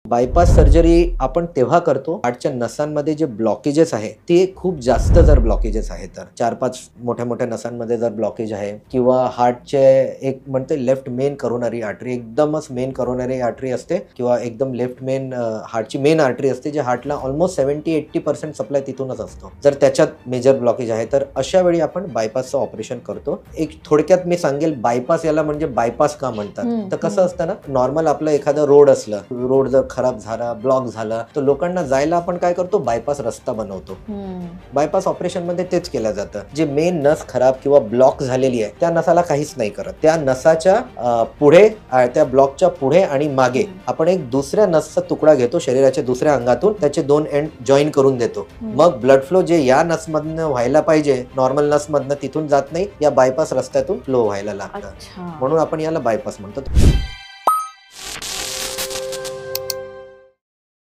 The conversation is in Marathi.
बायपास सर्जरी आपण तेव्हा करतो हार्टच्या नसांमध्ये जे ब्लॉकेजेस आहे ते खूप जास्त जर ब्लॉकेजेस आहेत तर 4-5 मोठ्या मोठ्या नसांमध्ये जर ब्लॉकेज आहे किंवा हार्टचे एक म्हणते लेफ्ट मेन करोनरी आर्टरी एकदमच मेन करोनरी आर्टरी असते किंवा एकदम लेफ्ट मेन हार्टची मेन आर्टरी असते जे हार्टला ऑलमोस्ट 70-80% सप्लाय तिथूनच असतो. जर त्याच्यात मेजर ब्लॉकेज आहे तर अशा वेळी आपण बायपासचं ऑपरेशन करतो. एक थोडक्यात मी सांगेल बायपास याला म्हणजे बायपास का म्हणतात तर कसं असतं ना, नॉर्मल आपलं एखादं रोड असलं, रोड जर खराब झाला ब्लॉक झाला तर लोकांना जायला आपण काय करतो, बायपास रस्ता बनवतो. बायपास ऑपरेशन मध्ये तेच केलं जातं. जे मेन नस खराब किंवा ब्लॉक झालेली आहे त्या नसाला काहीच नाही करत. त्या नसाच्या पुढे त्या ब्लॉकच्या पुढे आणि मागे आपण एक दुसऱ्या नसचा तुकडा घेतो शरीराच्या दुसऱ्या अंगातून, त्याचे 2 एंड जॉईन करून देतो. मग ब्लड फ्लो जे या नसमधनं व्हायला पाहिजे नॉर्मल नसमधनं तिथून जात नाही, या बायपास रस्त्यातून फ्लो व्हायला लागतं. म्हणून आपण याला बायपास म्हणतो.